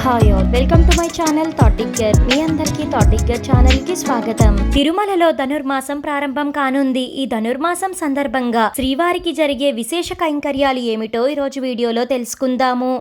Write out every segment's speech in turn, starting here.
Hi all, welcome to my channel thought trigger. మీ అందరికీ thought టిగ్గర్ channel కి స్వాగతం. తిరుమలలో ధనుర్మాసం ప్రారంభం కానుంది. ఈ ధనుర్మాసం సందర్భంగా శ్రీవారికి జరిగే విశేష కైంకర్యాలు ఏమిటో ఈరోజు వీడియోలో తెలుసుకుందాము.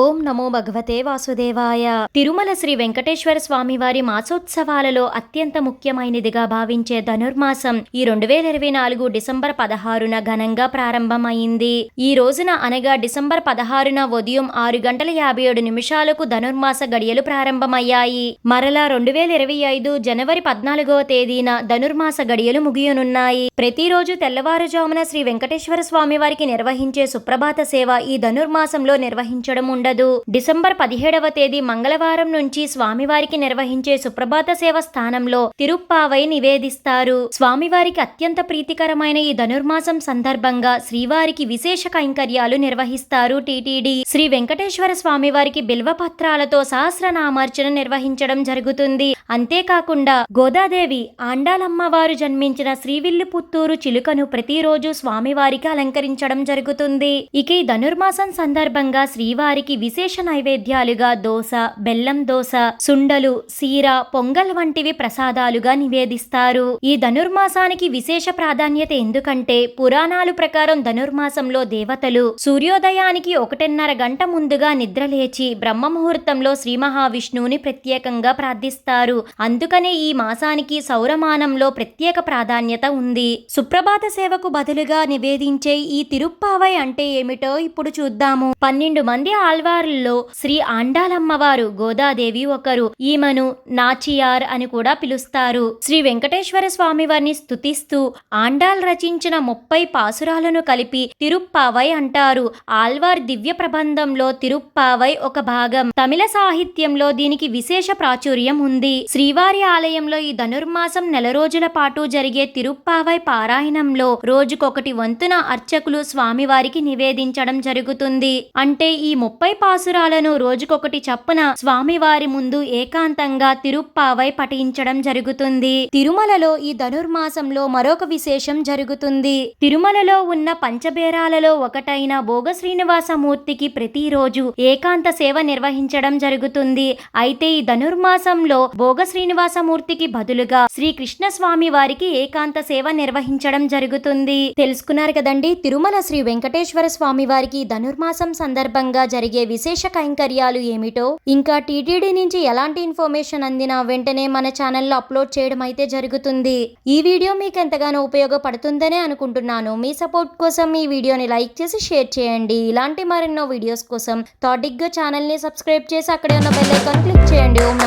ఓం నమో భగవతే వాసుదేవాయ. తిరుమల శ్రీ వెంకటేశ్వర స్వామి వారి మాసోత్సవాలలో అత్యంత ముఖ్యమైనదిగా భావించే ధనుర్మాసం ఈ 2024 డిసెంబర్ 16న ఘనంగా ప్రారంభమైంది. ఈ రోజున అనగా డిసెంబర్ 16న ఉదయం 6:57 ధనుర్మాస గడియలు ప్రారంభమయ్యాయి. మరలా 2025 జనవరి 14వ తేదీన ధనుర్మాస గడియలు ముగియనున్నాయి. ప్రతిరోజు తెల్లవారుజామున శ్రీ వెంకటేశ్వర స్వామి వారికి నిర్వహించే సుప్రభాత సేవ ఈ ధనుర్మాసంలో నిర్వహించడం ఉండదు. డిసెంబర్ 17వ తేదీ మంగళవారం నుంచి స్వామివారికి నిర్వహించే సుప్రభాత సేవ స్థానంలో తిరుప్పావై నివేదిస్తారు. స్వామివారికి అత్యంత ప్రీతికరమైన ఈ ధనుర్మాసం సందర్భంగా శ్రీవారికి విశేష కైంకర్యాలు నిర్వహిస్తారు టీటీడీ. శ్రీ వెంకటేశ్వర స్వామివారికి బిల్వపత్రాలతో సహస్రనామార్చన నిర్వహించడం జరుగుతుంది. అంతేకాకుండా గోదాదేవి ఆండాలమ్మవారు జన్మించిన శ్రీవిల్లిపుత్తూరు చిలుకను ప్రతిరోజు స్వామివారికి అలంకరించడం జరుగుతుంది. ఇక ఈ ధనుర్మాసం సందర్భంగా శ్రీవారికి విశేష నైవేద్యాలుగా దోస, బెల్లం దోస, సుండలు, సీర, పొంగల్ వంటివి ప్రసాదాలుగా నివేదిస్తారు. ఈ ధనుర్మాసానికి విశేష ప్రాధాన్యత ఎందుకంటే పురాణాలు ప్రకారం ధనుర్మాసంలో దేవతలు సూర్యోదయానికి 1:30 గంట ముందుగా నిద్రలేచి బ్రహ్మ ముహూర్తంలో శ్రీ మహావిష్ణువుని ప్రత్యేకంగా ప్రార్థిస్తారు. అందుకనే ఈ మాసానికి సౌరమానంలో ప్రత్యేక ప్రాధాన్యత ఉంది. సుప్రభాత సేవకు బదులుగా నివేదించే ఈ తిరుప్పావై అంటే ఏమిటో ఇప్పుడు చూద్దాము. 12 మంది ఆళ్వార్లలో శ్రీ ఆండాలమ్మవారు గోదాదేవి ఒకరు. ఈమెను నాచియార్ అని కూడా పిలుస్తారు. శ్రీ వెంకటేశ్వర స్వామి వారిని స్తుతిస్తూ ఆండాల్ రచించిన 30 పాసురాలను కలిపి తిరుప్పావై అంటారు. ఆళ్వార్ దివ్య ప్రబంధంలో తిరుప్పావై ఒక భాగం. తమిళ సాహిత్యంలో దీనికి విశేష ప్రాచుర్యం ఉంది. శ్రీవారి ఆలయంలో ఈ ధనుర్మాసం నెల రోజుల పాటు జరిగే తిరుప్పావై పారాయణంలో రోజుకొకటి వంతున అర్చకులు స్వామివారికి నివేదించడం జరుగుతుంది. అంటే ఈ 30 పాసురాలను రోజుకొకటి చప్పున స్వామివారి ముందు ఏకాంతంగా తిరుప్పావై పఠించడం జరుగుతుంది. తిరుమలలో ఈ ధనుర్మాసంలో మరొక విశేషం జరుగుతుంది. తిరుమలలో ఉన్న పంచబేరాలలో ఒకటైన భోగ శ్రీనివాసమూర్తికి ప్రతిరోజు ఏకాంత సేవ నిర్వహించడం జరుగుతుంది. అయితే ఈ ధనుర్మాసంలో భోగ శ్రీనివాసమూర్తికి బదులుగా శ్రీకృష్ణ స్వామి వారికి ఏకాంత సేవ నిర్వహించడం జరుగుతుంది. తెలుసుకున్నారు కదండి, తిరుమల శ్రీ వెంకటేశ్వర స్వామి వారికి ధనుర్మాసం సందర్భంగా జరిగే విశేష కైంకర్యాలు ఏమిటో. ఇంకా టీటీడీ నుంచి ఎలాంటి ఇన్ఫర్మేషన్ అందినా వెంటనే మన ఛానల్లో అప్లోడ్ చేయడం అయితే జరుగుతుంది. ఈ వీడియో మీకు ఎంతగానో ఉపయోగపడుతుందనే అనుకుంటున్నాను. మీ సపోర్ట్ కోసం ఈ వీడియోని లైక్ చేసి షేర్ చేయండి. ఇలాంటి మరెన్నో వీడియోస్ కోసం థాట్ టిగ్గర్ ఛానల్ ని సబ్స్క్రైబ్ చేసి అక్కడే ఉన్న బెల్ ఐకాన్ క్లిక్ చేయండి. ఓం